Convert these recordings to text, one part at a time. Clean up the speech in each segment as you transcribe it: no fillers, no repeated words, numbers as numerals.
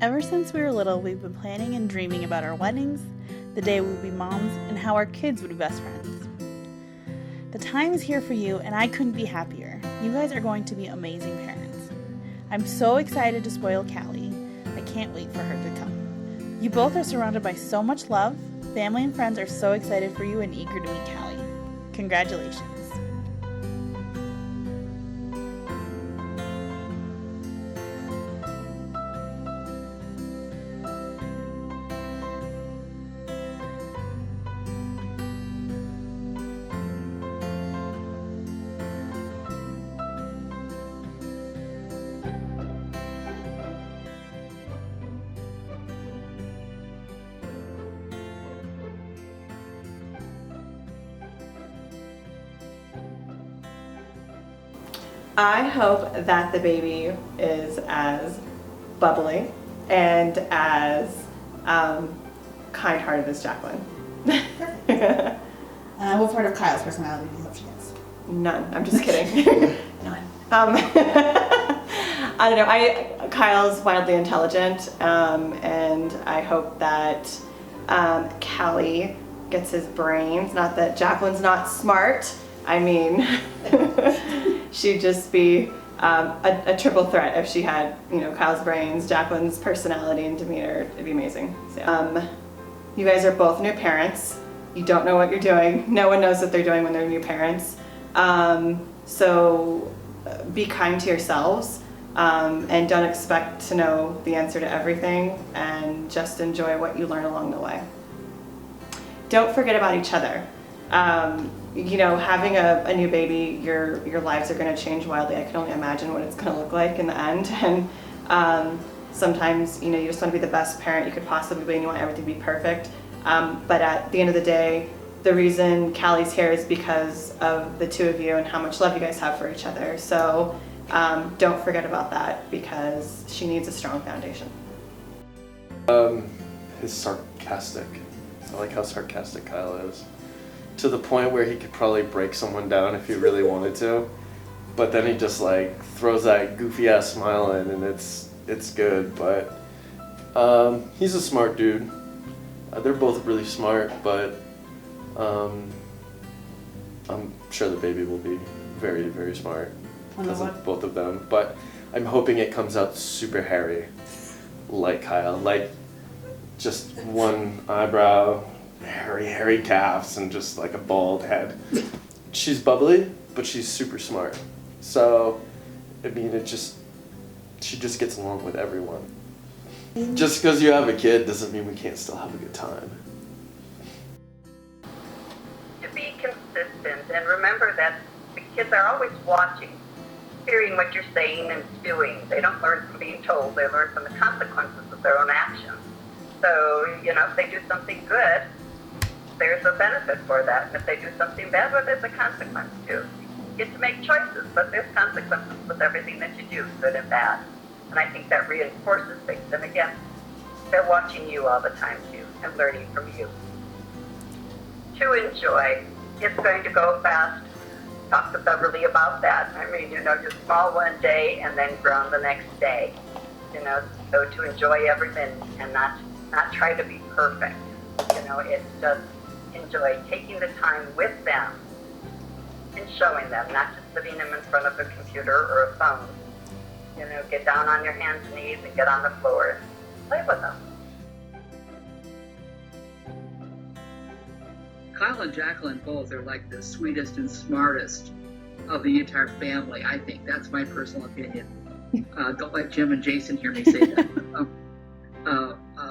Ever since we were little, we've been planning and dreaming about our weddings, the day we would be moms, and how our kids would be best friends. The time is here for you, and I couldn't be happier. You guys are going to be amazing parents. I'm so excited to spoil Callie. I can't wait for her to come. You both are surrounded by so much love. Family and friends are so excited for you and eager to meet Callie. Congratulations. I hope that the baby is as bubbly and as kind-hearted as Jacqueline. What part of Kyle's personality do you hope she gets? None. I'm just kidding. None. I don't know. Kyle's wildly intelligent, and I hope that Callie gets his brains. Not that Jacqueline's not smart. I mean, she'd just be a triple threat if she had, Kyle's brains, Jacqueline's personality and demeanor. It'd be amazing. So, you guys are both new parents. You don't know what you're doing. No one knows what they're doing when they're new parents. So be kind to yourselves, and don't expect to know the answer to everything, and just enjoy what you learn along the way. Don't forget about each other. Having a new baby, your lives are going to change wildly. I can only imagine what it's going to look like in the end. And sometimes, you just want to be the best parent you could possibly be, and you want everything to be perfect. But at the end of the day, the reason Callie's here is because of the two of you and how much love you guys have for each other. So don't forget about that, because she needs a strong foundation. His sarcastic. I like how sarcastic Kyle is. To the point where he could probably break someone down if he really wanted to. But then he just throws that goofy ass smile in, and it's good. But he's a smart dude. They're both really smart, but I'm sure the baby will be very, very smart because of both of them. But I'm hoping it comes out super hairy, like Kyle. Just one eyebrow, hairy calves, and just a bald head. She's bubbly, but she's super smart. So, I mean, she just gets along with everyone. Just because you have a kid doesn't mean we can't still have a good time. To be consistent, and remember that the kids are always watching, hearing what you're saying and doing. They don't learn from being told, they learn from the consequences of their own actions. So, if they do something good, there's a benefit for that. And if they do something bad, well, there's a consequence too. You get to make choices, but there's consequences with everything that you do, good and bad. And I think that reinforces things. And again, they're watching you all the time too, and learning from you. To enjoy, it's going to go fast. Talk to Beverly about that. I mean, you're small one day and then grown the next day. So to enjoy everything and not try to be perfect. It's just enjoy taking the time with them and showing them, not just sitting them in front of a computer or a phone. Get down on your hands and knees and get on the floor and play with them. Kyle and Jacqueline both are the sweetest and smartest of the entire family. I think that's my personal opinion. Don't let Jim and Jason hear me say that.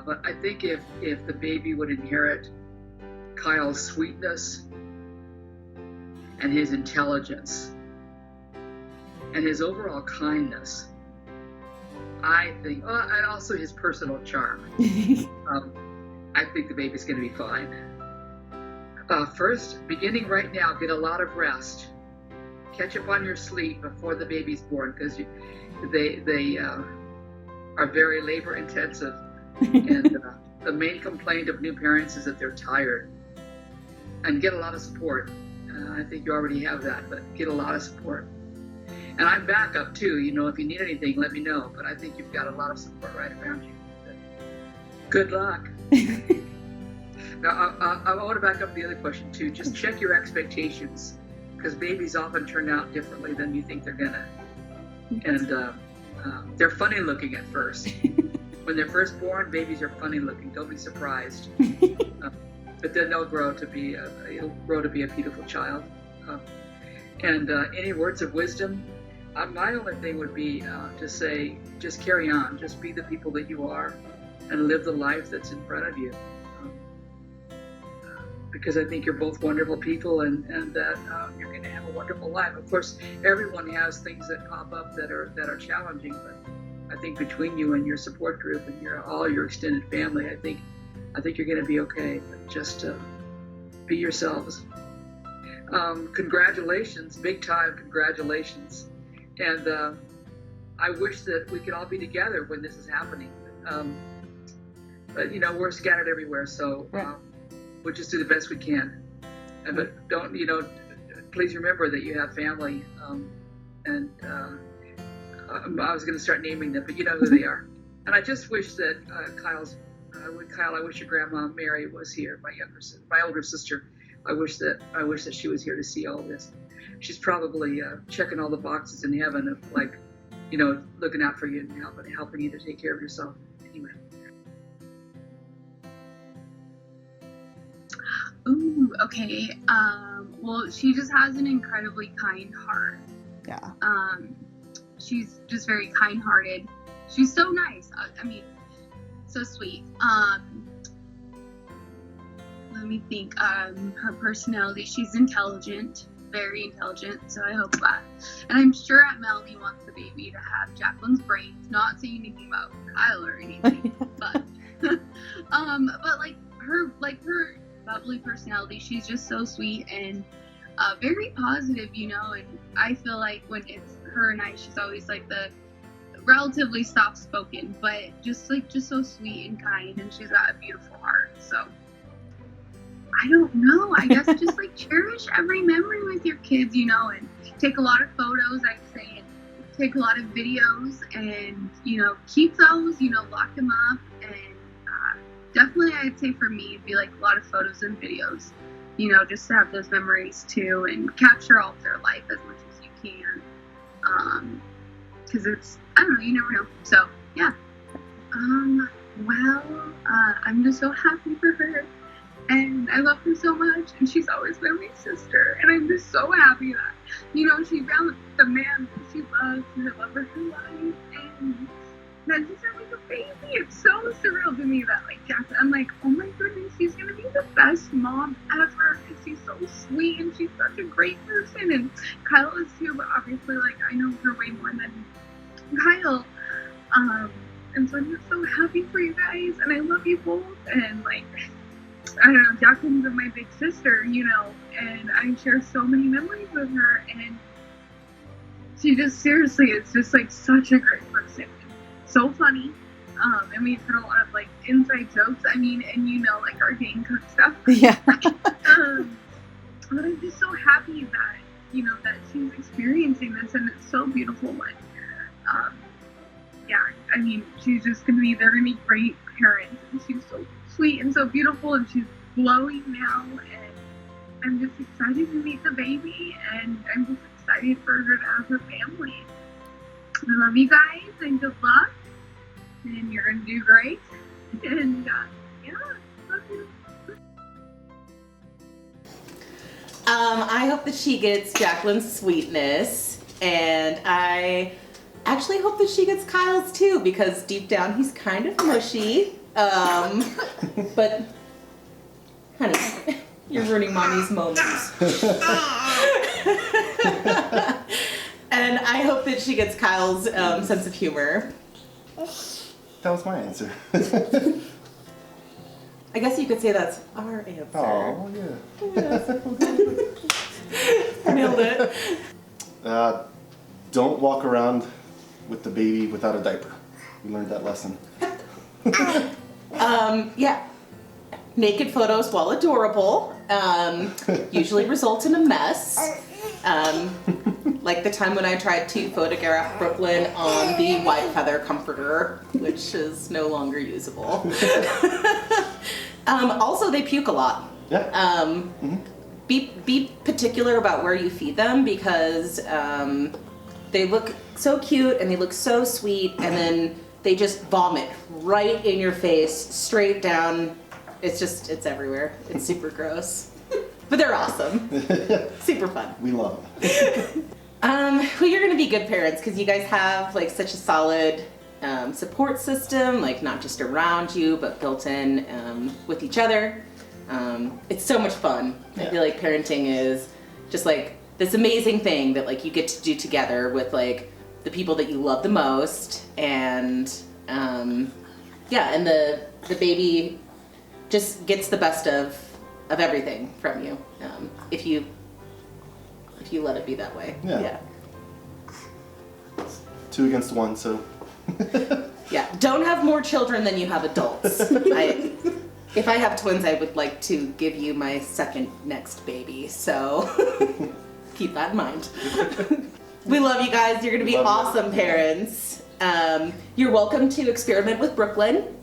But I think if the baby would inherit Kyle's sweetness and his intelligence and his overall kindness, I think, and also his personal charm, I think the baby's going to be fine. First, beginning right now, get a lot of rest. Catch up on your sleep before the baby's born, because they are very labor intensive. And the main complaint of new parents is that they're tired. And get a lot of support. I think you already have that, but get a lot of support. And I'm back up too. If you need anything, let me know. But I think you've got a lot of support right around you. Good luck. Now, I want to back up the other question too. Just check your expectations, because babies often turn out differently than you think they're gonna. And they're funny looking at first. When they're first born, babies are funny looking. Don't be surprised. But then they'll grow to be a beautiful child. And any words of wisdom? My only thing would be to say, just carry on. Just be the people that you are, and live the life that's in front of you. Because I think you're both wonderful people, and that you're going to have a wonderful life. Of course, everyone has things that pop up that are challenging, but I think between you and your support group and all your extended family, I think you're going to be okay. But just be yourselves. Congratulations, big time congratulations. And I wish that we could all be together when this is happening. But we're scattered everywhere, so we'll just do the best we can. But don't, please remember that you have family. I was going to start naming them, but you know who they are. And I just wish that Kyle, I wish your grandma Mary was here, my older sister. I wish that she was here to see all this. She's probably checking all the boxes in heaven of looking out for you and helping you to take care of yourself. Anyway. Ooh, okay. Well, she just has an incredibly kind heart. Yeah. She's just very kind-hearted. She's so nice. I mean, so sweet. Let me think. Her personality. She's intelligent, very intelligent. So I hope that. And I'm sure Aunt Melanie wants the baby to have Jacqueline's brains. Not saying anything about Kyle or anything, but her bubbly personality. She's just so sweet and very positive, and I feel like when it's her and I, she's always like the relatively soft-spoken, but just so sweet and kind, and she's got a beautiful heart. So I don't know, I guess just cherish every memory with your kids, and take a lot of photos, I'd say, and take a lot of videos, and keep those, lock them up, and definitely I'd say for me it'd be a lot of photos and videos, just to have those memories too, and capture all of their life as much as you can, because it's, I don't know, you never know. So yeah, I'm just so happy for her, and I love her so much, and she's always been my sister, and I'm just so happy that she found the man that she loves, and the love of her life, and that she's having a baby. It's so surreal to me that Jackson, I'm like, oh my goodness, she's gonna be the best mom ever, because she's so sweet and she's such a great person, and Kyle is too, but obviously I know her way more than Kyle, and so I'm just so happy for you guys, and I love you both, and I don't know, Jacqueline's my big sister, and I share so many memories with her, and she just seriously is just such a great person. So funny, and we've had a lot of inside jokes. I mean, and our Dane Cook stuff. Yeah. But I'm just so happy that that she's experiencing this, and it's so beautiful. And yeah, I mean, she's just they're gonna be great parents, and she's so sweet and so beautiful, and she's glowing now, and I'm just excited to meet the baby, and I'm just excited for her to have her family. I love you guys, and good luck. And you're going to do great. And, yeah, love you. I hope that she gets Jacqueline's sweetness. And I actually hope that she gets Kyle's too, because deep down he's kind of mushy. But, honey, you're ruining Mommy's moments. And I hope that she gets Kyle's sense of humor. That was my answer. I guess you could say that's our answer. Oh, yeah. Nailed it. Don't walk around with the baby without a diaper. We learned that lesson. Yeah. Naked photos, while adorable, usually result in a mess. Like the time when I tried to photograph Brooklyn on the white feather comforter, which is no longer usable. Also, they puke a lot. Yeah. Be particular about where you feed them because they look so cute and they look so sweet, and then they just vomit right in your face, straight down. It's everywhere. It's super gross. But they're awesome. Super fun. We love them. Well, you're gonna be good parents because you guys have like such a solid support system, like not just around you, but built in with each other. It's so much fun. I feel like parenting is just like this amazing thing that like you get to do together with like the people that you love the most, and and the baby just gets the best of everything from you if you let it be that way. Yeah. 2 against 1, so. Yeah, don't have more children than you have adults. If I have twins, I would like to give you my second next baby, so keep that in mind. We love you guys. You're going to be awesome parents. You're welcome to experiment with Brooklyn.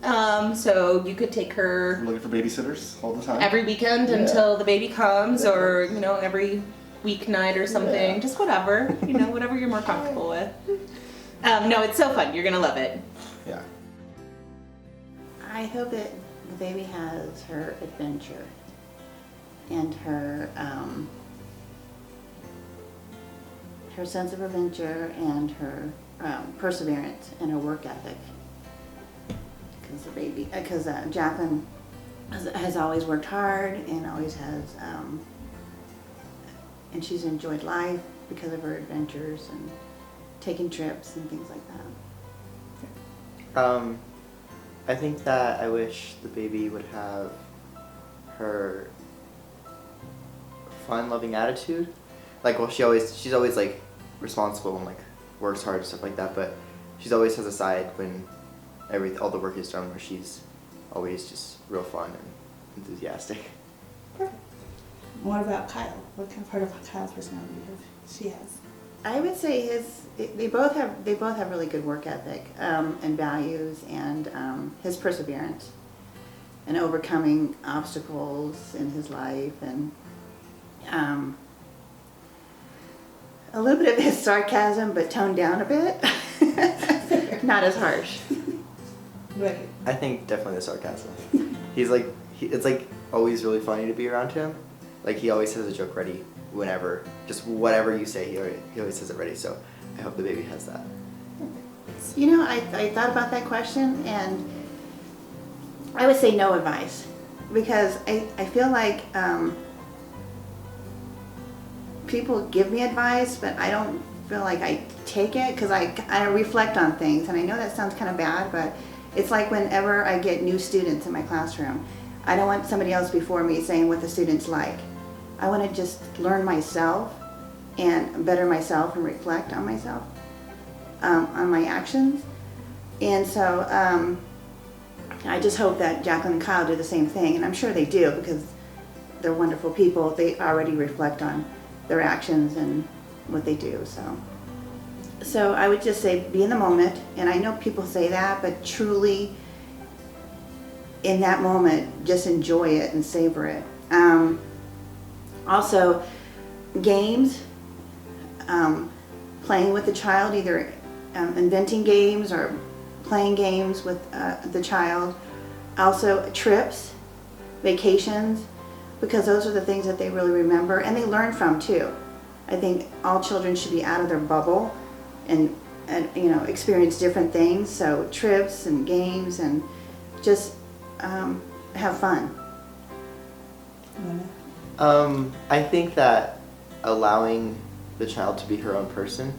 So you could take her We're looking for babysitters all the time. every weekend until the baby comes, or every weeknight or something. Yeah. Just whatever, whatever you're more comfortable with. No, it's so fun. You're going to love it. Yeah. I hope that the baby has her adventure and her sense of adventure and her perseverance and her work ethic. Because Jacqueline has always worked hard and always has, and she's enjoyed life because of her adventures and taking trips and things like that. I think that I wish the baby would have her fun, loving attitude. Like, well, she's always like responsible and like works hard and stuff like that, but she's always has a side when all the work is done where she's always just real fun and enthusiastic. What about Kyle? What kind of part of Kyle's personality she has? I would say they both have really good work ethic and values, and his perseverance and overcoming obstacles in his life, and a little bit of his sarcasm, but toned down a bit, not as harsh. Right. I think definitely the sarcasm. It's like always really funny to be around him. Like he always has a joke ready whenever, just whatever you say, he always has it ready. So I hope the baby has that. I thought about that question, and I would say no advice, because I feel like people give me advice, but I don't feel like I take it, because I reflect on things, and I know that sounds kind of bad, but it's like whenever I get new students in my classroom, I don't want somebody else before me saying what the student's like. I want to just learn myself and better myself and reflect on myself, on my actions. And so I just hope that Jacqueline and Kyle do the same thing, and I'm sure they do, because they're wonderful people. They already reflect on their actions and what they do. So I would just say be in the moment, and I know people say that, but truly in that moment, just enjoy it and savor it. Also, games, playing with the child, either inventing games or playing games with the child. Also, trips, vacations, because those are the things that they really remember and they learn from too. I think all children should be out of their bubble and experience different things. So trips and games, and just have fun. I think that allowing the child to be her own person,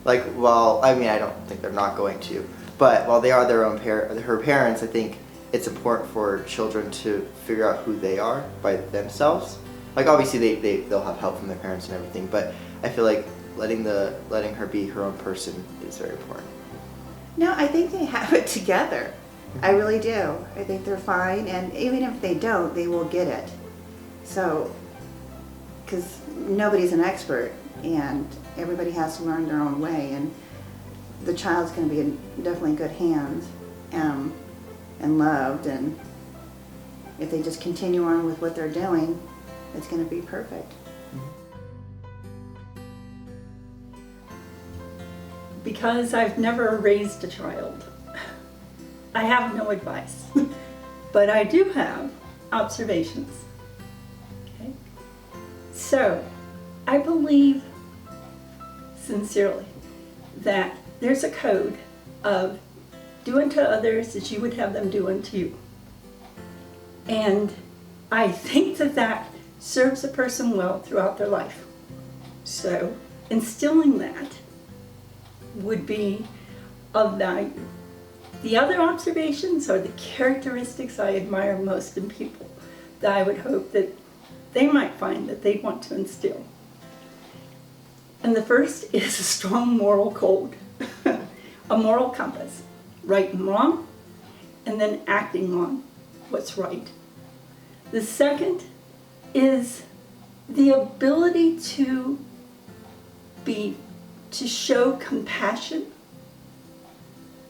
I don't think they're not going to, but while they are her parents, I think it's important for children to figure out who they are by themselves. Like obviously they'll have help from their parents and everything, but I feel like letting her be her own person is very important. No, I think they have it together. I really do. I think they're fine, and even if they don't, they will get it. So, because nobody's an expert, and everybody has to learn their own way, and the child's going to be in definitely good hands, and loved, and if they just continue on with what they're doing, it's going to be perfect. Because I've never raised a child, I have no advice, but I do have observations. Okay? So, I believe sincerely that there's a code of do unto others as you would have them do unto you. And I think that that serves a person well throughout their life. So, instilling that would be of value. The other observations are the characteristics I admire most in people that I would hope that they might find that they want to instill. And the first is a strong moral code, a moral compass, right and wrong, and then acting on what's right. The second is the ability to show compassion,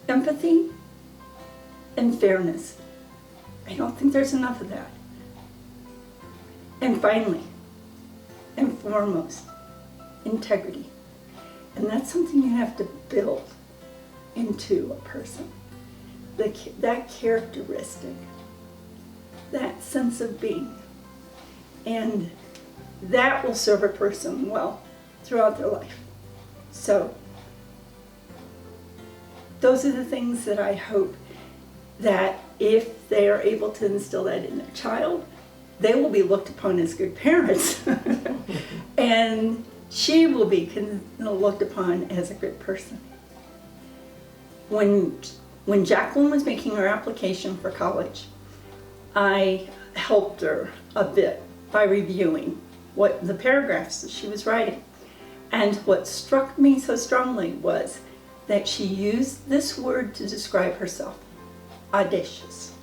empathy, and fairness. I don't think there's enough of that. And finally, and foremost, integrity. And that's something you have to build into a person. That characteristic, that sense of being. And that will serve a person well throughout their life. So, those are the things that I hope that if they are able to instill that in their child, they will be looked upon as good parents. And she will be looked upon as a good person. When Jacqueline was making her application for college, I helped her a bit by reviewing what the paragraphs that she was writing. And what struck me so strongly was that she used this word to describe herself, audacious,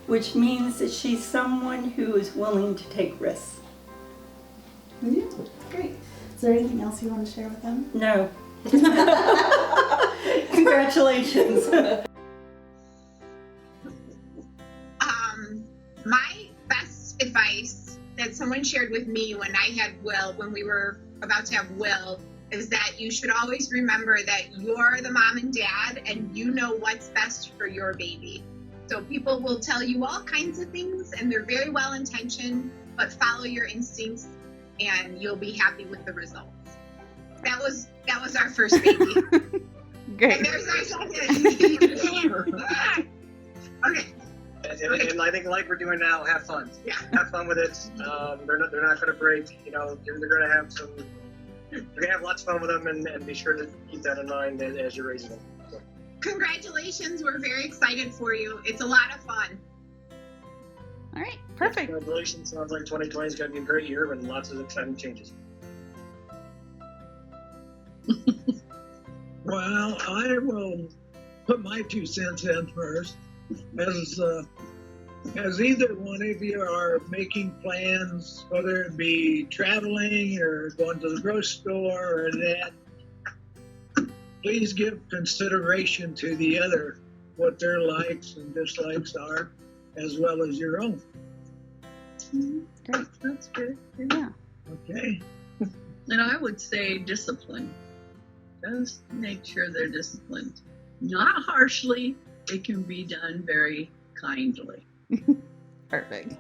which means that she's someone who is willing to take risks. Yeah, great. Is there anything else you want to share with them? No. Congratulations. My best advice that someone shared with me when I had Will, when we were about to have Will, is that you should always remember that you're the mom and dad and you know what's best for your baby. So people will tell you all kinds of things and they're very well intentioned, but follow your instincts and you'll be happy with the results. That was our first baby. Great. And there's our second. Okay. And I think like we're doing now, have fun. Yeah. Have fun with it. They're not going to break. You know, they're going to have some. You're going to have lots of fun with them, and be sure to keep that in mind as you're raising them. So. Congratulations! We're very excited for you. It's a lot of fun. All right, perfect. Congratulations! Sounds like 2020 is going to be a great year and lots of exciting changes. Well, I will put my 2 cents in first. As either one of you are making plans, whether it be traveling or going to the grocery store or that, please give consideration to the other, what their likes and dislikes are, as well as your own. Great. That's good. Yeah. Okay? And I would say discipline. Just make sure they're disciplined. Not harshly. It can be done very kindly. Perfect.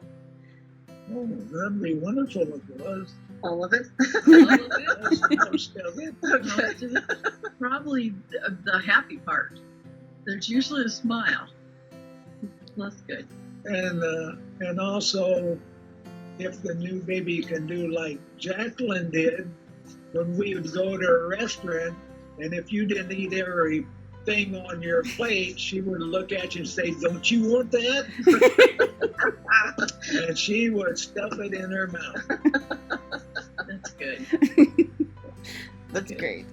Oh, that'd be wonderful if it was. All of it? Most of it. Okay. Probably the happy part. There's usually a smile. That's good. And also, if the new baby can do like Jacqueline did, when we would go to a restaurant, and if you didn't eat every thing on your plate, she would look at you and say, "Don't you want that?" And she would stuff it in her mouth. That's good. That's great.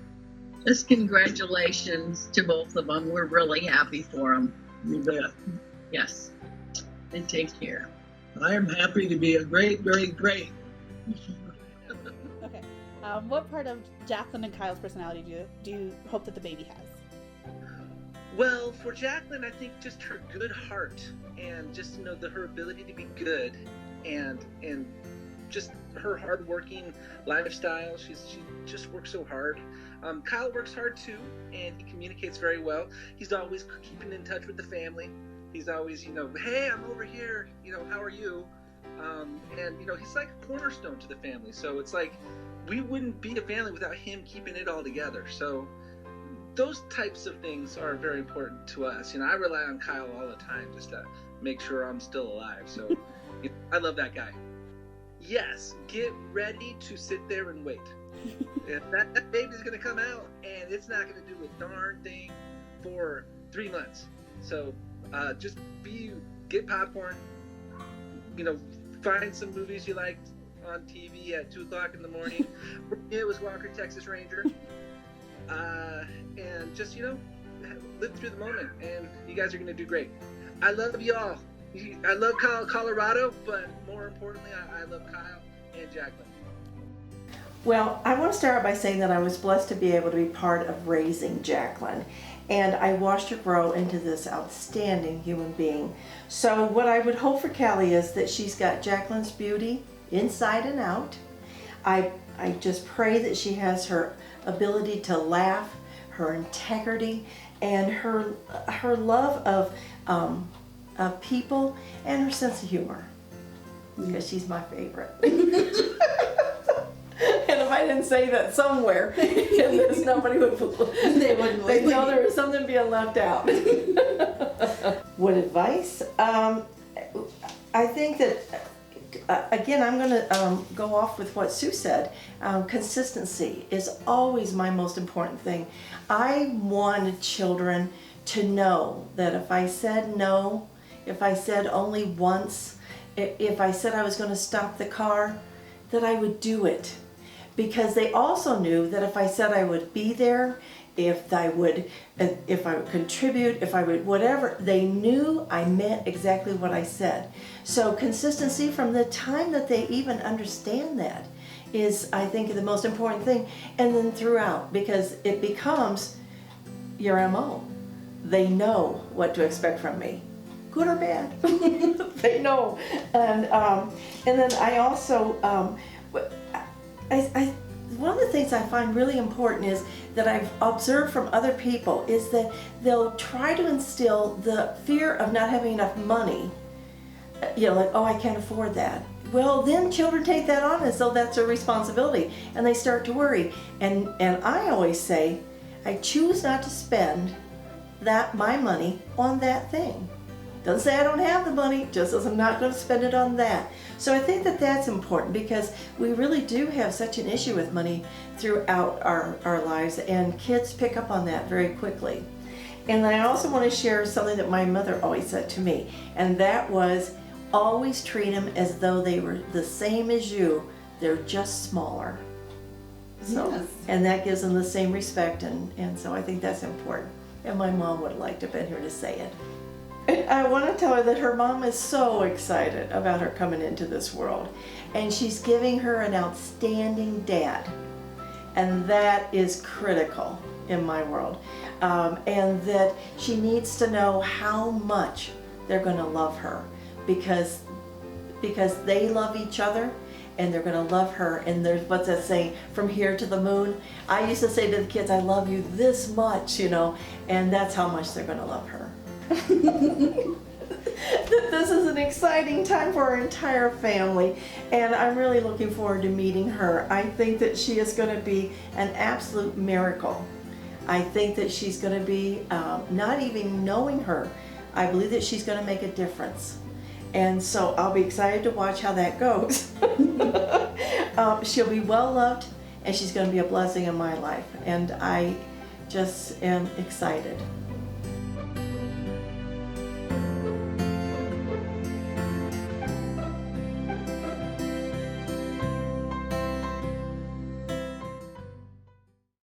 Just congratulations to both of them. We're really happy for them. You bet. Yes. And take care. I am happy to be a great, great, great. Okay. What part of Jacqueline and Kyle's personality do you hope that the baby has? Well, for Jacqueline, I think just her good heart and just her ability to be good and just her hardworking lifestyle. She just works so hard. Kyle works hard too, and he communicates very well. He's always keeping in touch with the family. He's always, hey, I'm over here. How are you? And he's like a cornerstone to the family. So it's like we wouldn't be a family without him keeping it all together. So those types of things are very important to us. I rely on Kyle all the time just to make sure I'm still alive. So I love that guy. Yes, get ready to sit there and wait. If that baby's going to come out, and it's not going to do a darn thing for 3 months. So just get popcorn, find some movies you liked on TV at 2 o'clock in the morning. It was Walker, Texas Ranger. And just, live through the moment, and you guys are going to do great. I love y'all. I love Colorado, but more importantly, I love Kyle and Jacqueline. Well, I want to start out by saying that I was blessed to be able to be part of raising Jacqueline, and I watched her grow into this outstanding human being. So what I would hope for Callie is that she's got Jacqueline's beauty inside and out. I just pray that she has her ability to laugh, her integrity, and her love of people, and her sense of humor, because she's my favorite. And if I didn't say that somewhere in this, nobody would believe. They'd know there was something being left out. What advice? I think that, again, I'm going to go off with what Sue said. Consistency is always my most important thing. I wanted children to know that if I said no, if I said only once, if I said I was going to stop the car, that I would do it. Because they also knew that if I said I would be there, if I would contribute, if I would whatever, they knew I meant exactly what I said. So consistency from the time that they even understand that is, I think, the most important thing. And then throughout, because it becomes your MO. They know what to expect from me, good or bad. They know. And then I also, one of the things I find really important is that I've observed from other people is that they'll try to instill the fear of not having enough money. Like, oh, I can't afford that. Well, then children take that on as though that's a responsibility, and they start to worry. And I always say, I choose not to spend my money on that thing. Doesn't say I don't have the money, just says I'm not going to spend it on that. So I think that that's important, because we really do have such an issue with money throughout our lives, and kids pick up on that very quickly. And I also want to share something that my mother always said to me, and that was, always treat them as though they were the same as you, they're just smaller. So, yes. And that gives them the same respect, and so I think that's important. And my mom would have liked to have been here to say it. And I want to tell her that her mom is so excited about her coming into this world, and she's giving her an outstanding dad, and that is critical in my world. And that she needs to know how much they're going to love her, because they love each other, and they're going to love her. And there's, what's that saying, from here to the moon? I used to say to the kids, I love you this much, and that's how much they're going to love her. This is an exciting time for our entire family, and I'm really looking forward to meeting her. I think that she is going to be an absolute miracle. I think that she's going to be, not even knowing her, I believe that she's going to make a difference. And so I'll be excited to watch how that goes. She'll be well loved, and she's going to be a blessing in my life, and I just am excited.